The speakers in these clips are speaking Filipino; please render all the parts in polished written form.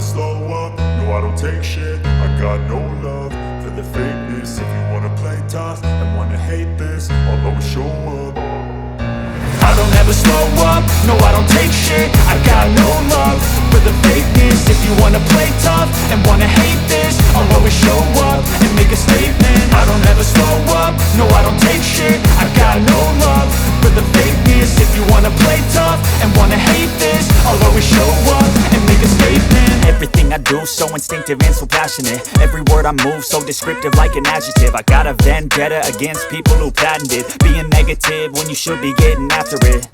slow up, no I don't take shit. I got no love for the fakeness. If you wanna play tough and wanna hate this, I'll always show up. I don't ever slow up, no I don't take shit. I got no love for the fakeness. If you wanna play tough and wanna hate this, I'll always show up and make a statement. I don't ever slow up, no I don't take shit. I got no love for the fakeness. If you wanna play tough and wanna hate this, I'll always show up and make a statement. Everything I do so instinctive and so passionate. Every word I move so descriptive like an adjective. I got a vendetta against people who patented being negative when you should be getting after it.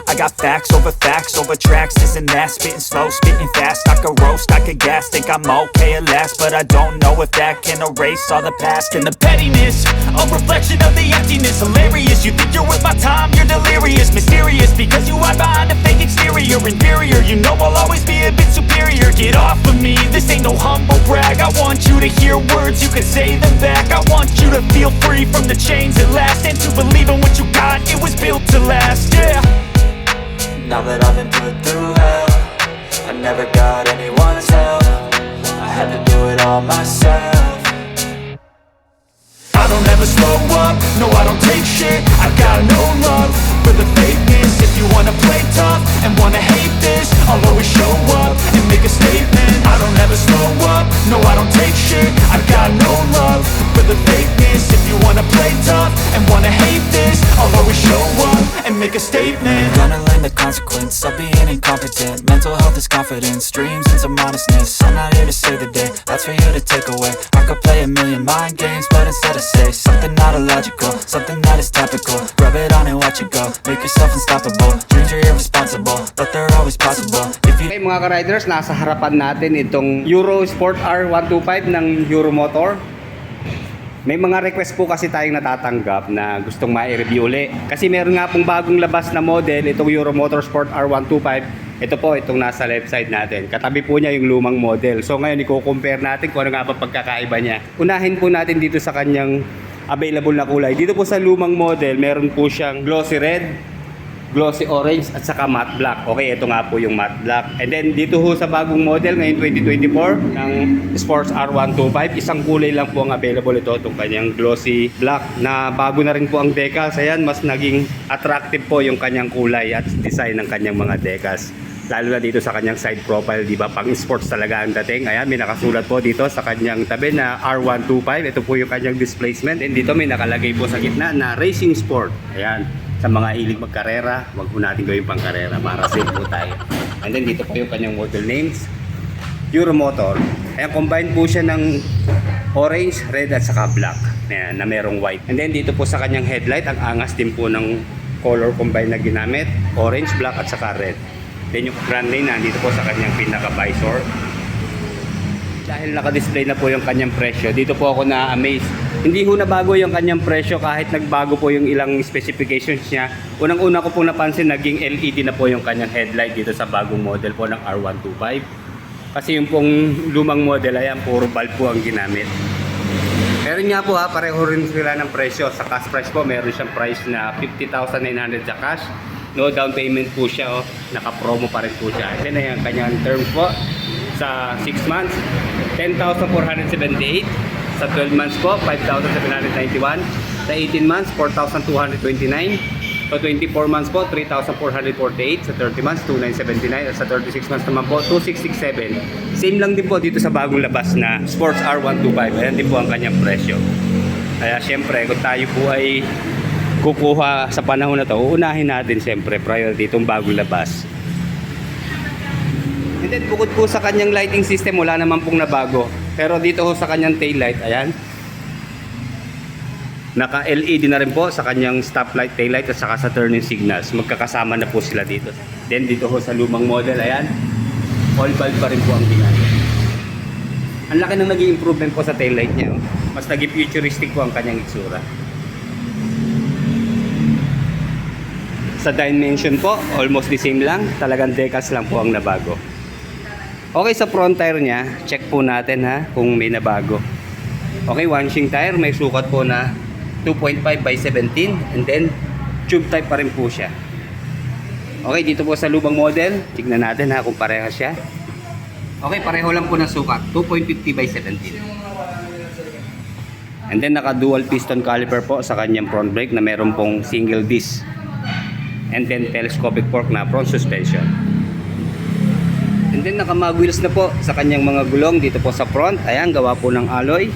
I got facts over tracks, this and that. Spitting slow, spitting fast. I could roast, I could gas. Think I'm okay at last, but I don't know if that can erase all the past. And the pettiness, a reflection of the emptiness. Hilarious, you think you're worth my time, you're delirious. Mysterious, because you hide behind a fake exterior. Inferior, you know I'll always be a bit superior. Get off of me, this ain't no humble brag. I want you to hear words, you can say them back. I want you to feel free from the chains at last, and to believe in what you got, it was built to last, yeah. Now that I've been put through hell, I never got anyone's help. I had to do it all myself. I don't ever slow up, no I don't take shit. I got no love for the fakeness. If you wanna play tough and wanna hate this, I'll always show up and make a statement. I don't ever slow up, no I don't take shit. I got no love for the fakeness. If you wanna play tough and wanna hate this, I'll always show up and make a statement. Gonna learn the consequence of being incompetent. Mental health is confidence, dreams and some honestness. I'm not here to save the day, that's for you to take away. I could play a million mind games, but instead I say something not illogical, something that is topical. Rub it on and watch it go, make yourself unstoppable. Dreams are irresponsible, but they're always possible. If you... Okay mga ka-riders, nasa harapan natin itong Euro Sport R125 ng Euromotor. May mga request po kasi tayong natatanggap na gustong ma-review uli. Kasi meron nga pong bagong labas na model, itong Euromotor Sport R125. Ito po, itong nasa left side natin. Katabi po niya yung lumang model. So ngayon, i-compare natin kung ano nga pa pagkakaiba niya. Unahin po natin dito sa kanyang available na kulay. Dito po sa lumang model, meron po siyang glossy red, glossy orange at saka matte black. Okay, ito nga po yung matte black. And then dito ho sa bagong model ngayon 2024 ng Sports R125, isang kulay lang po ang available ito, itong kanyang glossy black na bago na rin po ang decals. Ayan, mas naging attractive po yung kanyang kulay at design ng kanyang mga decals. Lalo na dito sa kanyang side profile, di ba? Pang sports talaga ang dating. Ayan, may nakasulat po dito sa kanyang tabi na R125. Ito po yung kanyang displacement. And dito may nakalagay po sa gitna na Racing Sport. Ayan. Sa mga hilig magkarera, wag po natin gawin pang karera para safe po tayo. And then dito po yung kanyang model names, Euromotor. Ayan, combine po siya ng orange, red at saka black. Ayan, na merong white. And then dito po sa kanyang headlight, ang angas din po ng color combine na ginamit, orange, black at saka red. Then yung brand name nandito po sa kanyang pinaka-visor. Dahil naka-display na po yung kanyang presyo, dito po ako na-amaze. Hindi ho na bago yung kanyang presyo kahit nagbago po yung ilang specifications niya. Unang-una ko pong napansin, naging LED na po yung kanyang headlight dito sa bagong model po ng R125. Kasi yung pong lumang model, ayan, puro bulb po ang ginamit. Meron nga po pareho rin sila ng presyo. Sa cash price po, meron siyang price na 50,900 sa cash. No down payment po siya, naka-promo pa rin po siya. Then ayan, kanyang terms po sa 6 months, 10,478. Sa 12 months po, 5,791. Sa 18 months, 4,229. Sa 24 months po, 3,448. Sa 30 months, 2,979. At sa 36 months naman po, 2,667. Same lang din po dito sa bagong labas na Sports R125. Ayan din po ang kanyang presyo. Kaya syempre, kung tayo po ay kukuha sa panahon na to, uunahin natin syempre priority itong bagong labas. And then bukod po sa kanyang lighting system, wala naman pong nabago. Pero dito ho sa kanyang taillight, ayan, naka LED na rin po sa kanyang stoplight, taillight at saka sa turning signals. Magkakasama na po sila dito. Then dito ho sa lumang model, ayan, all bulb pa rin po ang ginamit. Ang laki ng naging improvement po sa taillight niya. Mas naging futuristic po ang kanyang itsura. Sa dimension po, almost the same lang. Talagang decals lang po ang nabago. Okay, sa front tire niya, check po natin ha kung may nabago. Okay, washing tire, may sukat po na 2.5 by 17 and then tube type pa rin po siya. Okay, dito po sa lubang model, tignan natin ha kung parehas siya. Okay, pareho lang po ng sukat. 2.50 by 17. And then naka dual piston caliper po sa kanyang front brake na meron pong single disc. And then telescopic fork na front suspension. And then naka mag wheels na po sa kanyang mga gulong dito po sa front. Ayan, gawa po ng alloy.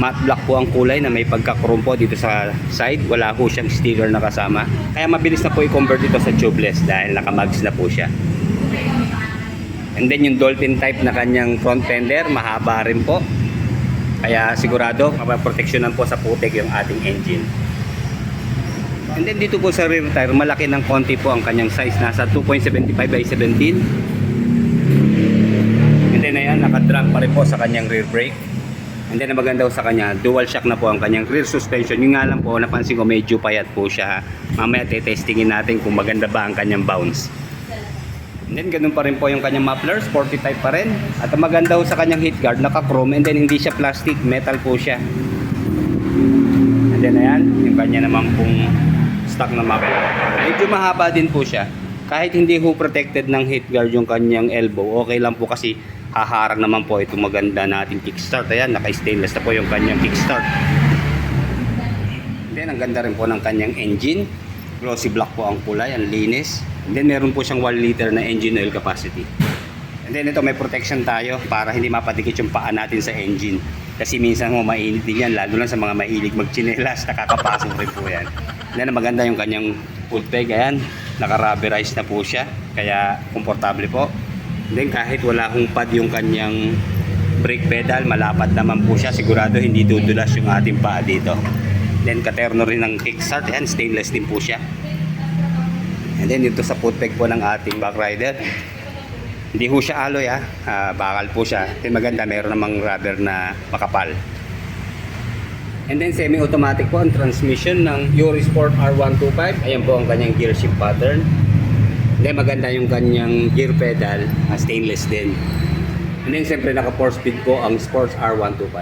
Matte black po ang kulay na may pagka-chrome po dito sa side. Wala po siyang sticker na kasama. Kaya mabilis na po i-convert dito sa tubeless dahil naka-mags na po siya. And then yung Dolphin type na kanyang front fender, mahaba rin po. Kaya sigurado, mapaproteksyonan po sa putik yung ating engine. And then dito po sa rear tire, malaki ng konti po ang kanyang size. Nasa 2.75 by 17. And then ayan, naka-drag pa rin po sa kanyang rear brake. And then ang maganda sa kanya, dual shock na po ang kanyang rear suspension. Yung nga lang po, napansin ko medyo payat po siya. Mamaya testingin natin kung maganda ba ang kanyang bounce. And then ganun pa rin po yung kanyang muffler, sporty type pa rin. At ang maganda sa kanyang heat guard, naka-chrome, and then hindi siya plastic, metal po siya. And then ayan, yung kanya naman pong stock na muffler. Medyo mahaba din po siya. Kahit hindi ho protected ng heat guard yung kanyang elbow, okay lang po kasi haharang naman po itong maganda nating kickstart. Ayan, naka-stainless na po yung kanyang kickstart. And then ang ganda rin po ng kanyang engine. Glossy black po ang kulay, ang linis. And then meron po siyang 1 liter na engine oil capacity. And then ito may protection tayo para hindi mapadikit yung paa natin sa engine. Kasi minsan mo mainit din yan, lalo lang sa mga mahilig magchinelas, nakakapasok rin po yan. And then maganda yung kanyang foot peg, ayan, naka-rubberized na po siya, kaya komportable po. And then kahit wala hong pad yung kanyang brake pedal, malapad naman po siya, sigurado hindi dudulas yung ating paa dito. Then katerno rin ng kickstart, ayan, stainless din po siya. And then dito sa foot peg po ng ating back rider, hindi po siya alloy bakal po siya. Then maganda, meron namang rubber na makapal. And then semi-automatic po ang transmission ng Eurosport R125. Ayan po ang kanyang gear shift pattern. And then maganda yung kanyang gear pedal, stainless din. And then siyempre naka 4-speed po ang Sports R125.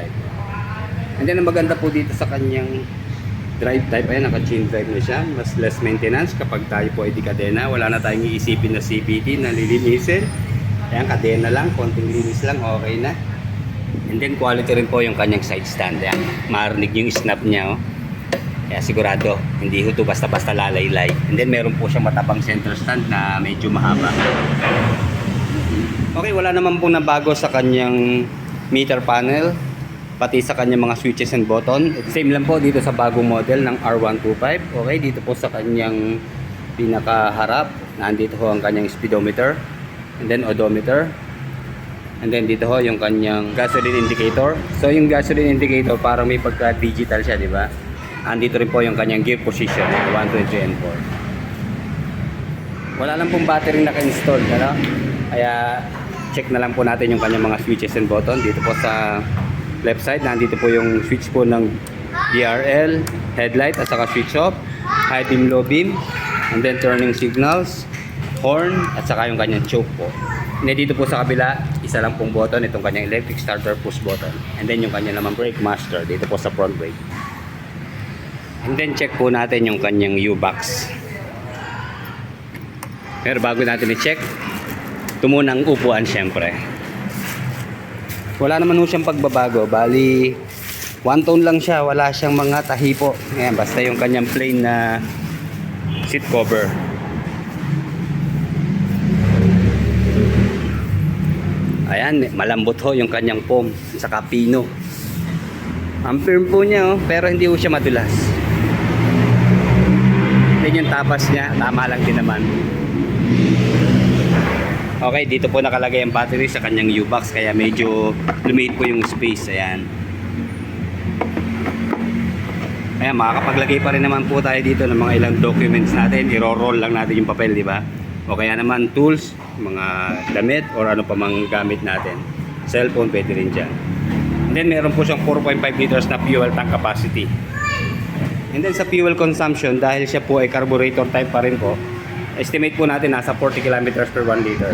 And then ang maganda po dito sa kanyang drive type, ayan, naka-chain drive na siya, mas less maintenance kapag tayo po ay di kadena, wala na tayong iisipin na CVT na lilinisin. Ayan, kadena lang, konting linis lang, okay na. And then quality rin po yung kanyang side stand, ayan, marinig yung snap niya, oh. Kaya sigurado, hindi ho ito basta-basta lalaylay. And then meron po siyang matabang center stand na medyo mahaba. Okay, wala naman pong nabago sa kanyang meter panel, pati sa kanyang mga switches and button. Same lang po dito sa bagong model ng R125. Okay, dito po sa kanyang pinakaharap, nandito ho ang kanyang speedometer, and then odometer, and then dito ho yung kanyang gasoline indicator. So yung gasoline indicator parang may pagka-digital siya, di ba? Andito rin po yung kanyang gear position, 1, 2, 3, and 4. Wala lang pong battery naka-install, ano? Kaya check na lang po natin yung kanyang mga switches and button. Dito po sa left side, nandito po yung switch po ng DRL, headlight at saka switch off, high beam, low beam, and then turning signals, horn, at saka yung kanyang choke po. And dito po sa kabila, isa lang pong button, itong kanyang electric starter push button. And then yung kanyang naman brake master, dito po sa front brake. And then check po natin yung kanyang U-box. Pero bago natin i-check, ito muna ang upuan syempre. Wala naman ho siyang pagbabago, bali one tone lang siya, wala siyang mga tahi po. Ayan, basta yung kanyang plain na seat cover. Ayan, malambot ho yung kanyang foam, saka pino. Ang firm po niya, oh, pero hindi ho siya madulas. Then yung tapas niya, tama lang din naman. Okay, dito po nakalagay ang battery sa kanyang U-box, kaya medyo lumiit po yung space. Ayan. Ayan, makakapaglagay pa rin naman po tayo dito ng mga ilang documents natin. I-roll lang natin yung papel, di ba? O kaya naman tools, mga damit, or ano pa mang gamit natin. Cellphone, pwede rin dyan. And then meron po siyang 4.5 liters na fuel tank capacity. And then sa fuel consumption, dahil siya po ay carburetor type pa rin po, estimate po natin nasa 40 kilometers per 1 liter.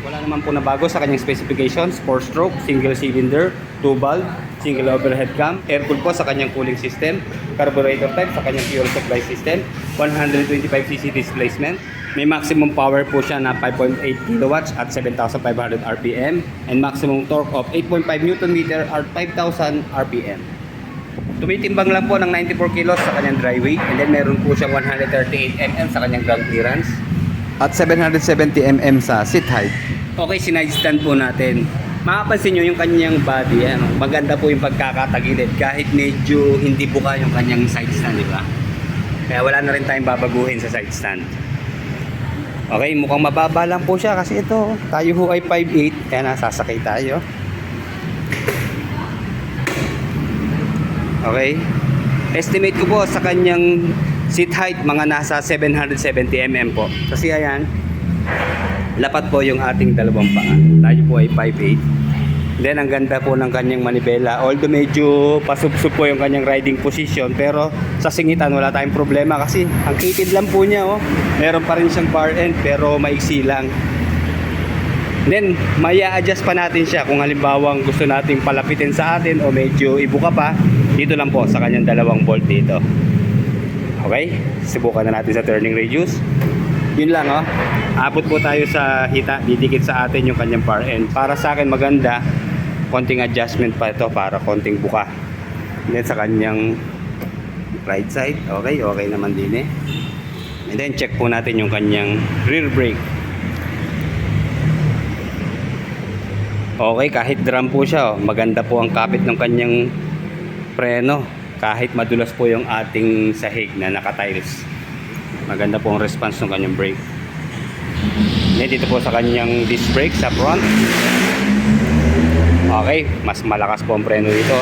Wala naman po na bago sa kanyang specifications. 4-stroke, single cylinder, 2-valve, single overhead cam, air cool po sa kanyang cooling system, carburetor type sa kanyang fuel supply system, 125cc displacement, May maximum power po siya na 5.8 kilowatts at 7,500 RPM and maximum torque of 8.5 Newton meter at 5,000 RPM. Tumitimbang lang po ng 94 kilos sa kanyang dry weight and then meron po siyang 138 mm sa kanyang ground clearance at 770 mm sa seat height. Okay, side stand po natin. Makapansin nyo yung kanyang body, maganda po yung pagkakatagilid kahit medyo hindi buka yung kanyang side stand, di ba? Kaya wala na rin tayong babaguhin sa side stand. Okay, mukhang mababa lang po siya kasi ito, tayo ho ay 5'8", kaya nasasakay tayo. Okay, estimate ko po sa kanyang seat height mga nasa 770 mm po. Kasi ayan, lapat po yung ating dalawang paa. Tayo po ay 5'8". Then ang ganda po ng kanyang manibela. Although medyo pasubsob po yung kanyang riding position, pero sa singitan wala tayong problema kasi ang kitid lang po niya, oh. Meron pa rin siyang bar end pero maiksi lang. Then may adjust pa natin siya kung halimbawa gusto nating palapitin sa atin o medyo ibuka pa. Dito lang po sa kanyang 2 bolt dito. Okay, subukan na natin sa turning radius. Yun lang, oh. Abot po tayo sa hita, didikit sa atin yung kanyang bar end. Para sa akin maganda, konting adjustment pa ito para konting buka. And then sa kanyang right side, okay naman din eh. And then check po natin yung kanyang rear brake. Okay, kahit drum po siya, oh. Maganda po ang kapit ng kanyang preno. Kahit madulas po yung ating sahig na naka-tiles. Maganda po ang response ng kanyang brake. Then dito po sa kanyang disc brake sa front. Okay, mas malakas po ang preno dito.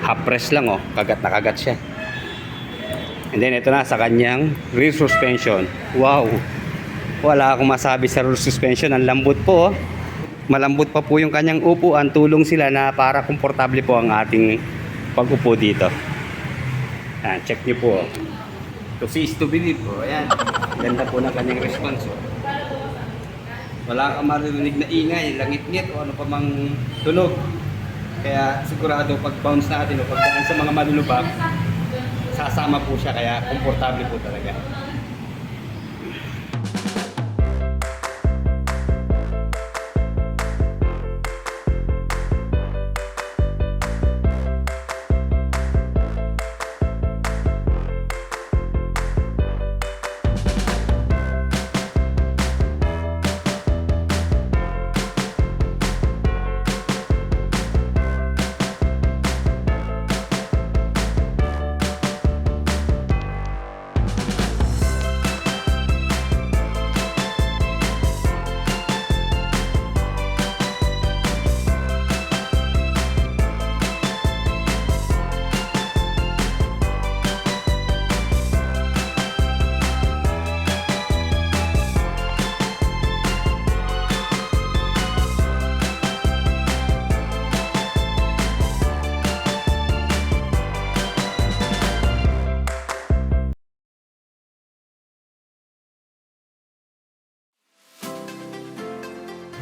Half press lang, oh. Kagat na kagat siya. And then ito na sa kanyang rear suspension. Wow! Wala akong masabi sa rear suspension. Ang lambot po, oh. Malambot pa po yung kanyang upuan. Tulong sila na para komportable po ang ating pag-upo dito. Ayan, check nyo po. To see is to believe po. Ayan. Ganda po ng kanyang response. Wala kang maririnig na ingay, langit-ngit o ano pa mang tunog. Kaya sigurado pag bounce natin o pagdaan sa mga malulubak, sasama po siya kaya komportable po talaga.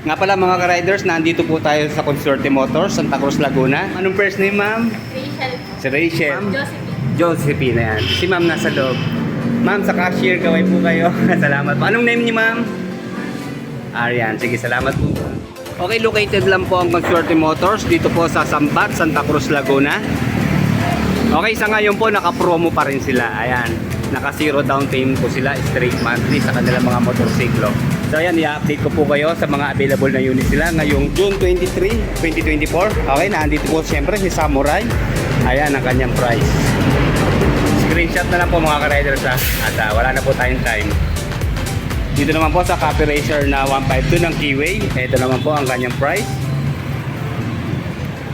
Nga pala mga ka-riders, nandito po tayo sa Consorte Motors, Santa Cruz, Laguna. Anong first name, ma'am? Rachel. Si Rachel. Josephine. Josephine na yan. Si ma'am nasa loob. Ma'am, sa cashier, gawin po kayo. Salamat po. Anong name niyo, ma'am? Arian. Sige, salamat po. Okay, located lang po ang Consorte Motors dito po sa Sambat, Santa Cruz, Laguna. Okay, sa ngayon po, naka-promo pa rin sila. Ayan. Naka-zero down payment po sila, straight monthly sa kanilang mga motorsiklo. So ayan, i-update ko po kayo sa mga available na unit sila ngayong June 23, 2024. Okay, nandito po siyempre si Samurai. Ayan ang kanyang price. Screenshot na lang po mga ka-riders ha. At wala na po tayong time. Dito naman po sa Copy Racer na 152 ng Keyway. Ito naman po ang kanyang price.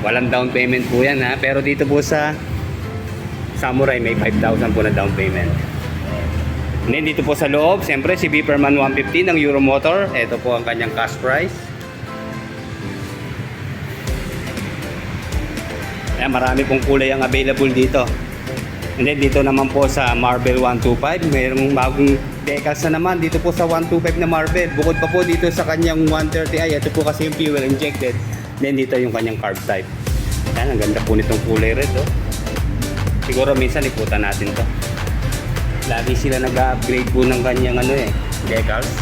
Walang down payment po yan ha. Pero dito po sa Samurai may 5,000 po na down payment. And then dito po sa loob, siyempre si Viperman 150 ng Euromotor. Ito po ang kanyang cash price. Ayan, marami pong kulay ang available dito. And then dito naman po sa Marvel 125, mayroong bagong decals na naman dito po sa 125 na Marvel. Bukod pa po dito sa kanyang 130i, ito po kasi yung fuel injected. Then dito yung kanyang carb type. Ayan, ang ganda po nitong kulay red, oh. Siguro minsan ikutan natin to. Lagi sila nag-upgrade po ng kanyang decals.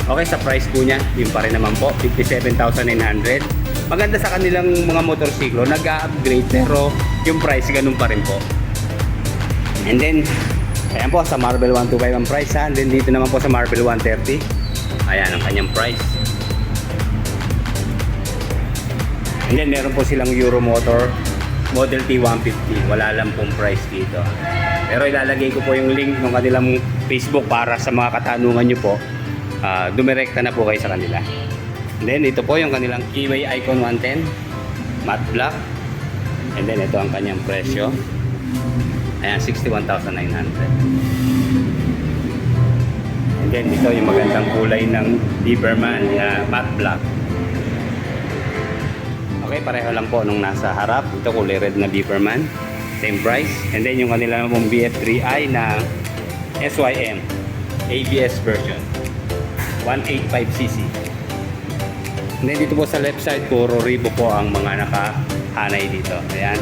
Okay, sa price po niya, yun pa rin naman po, 57,900. Maganda sa kanilang mga motorsiklo, nag-upgrade pero yung price ganun pa rin po. And then, ayan po, sa Marvel 125 ang price ha. And then dito naman po sa Marvel 130, ayan ang kanyang price. And then meron po silang Euromotor Model T150. Wala lang pong price dito. Pero ilalagay ko po yung link ng kanilang Facebook para sa mga katanungan nyo po. Dumirekta na po kayo sa kanila. And then ito po yung kanilang Keyway Icon 110 matte black. And then ito ang kanyang presyo. Ayan, 61,900. And then ito yung magandang kulay ng Lieberman matte black. Okay, pareho lang po nung nasa harap. Ito kulay red na Lieberman. Same price. And then yung kanila namang BF3i na SYM ABS version. 185cc. And then dito po sa left side, puro Revo po ang mga nakahanay dito. Ayan.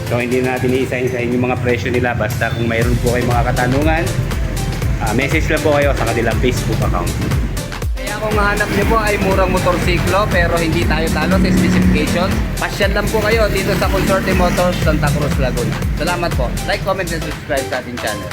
So hindi natin iisa-isahin yung mga presyo nila. Basta kung mayroon po kayong mga katanungan, message lang po kayo sa kanilang Facebook account. Kaya kung mahanap niyo po ay murang motorsiklo pero hindi tayo talo sa specifications, pasyal lang po kayo dito sa Consorte Motors, Santa Cruz, Laguna. Salamat po. Like, comment, and subscribe sa ating channel.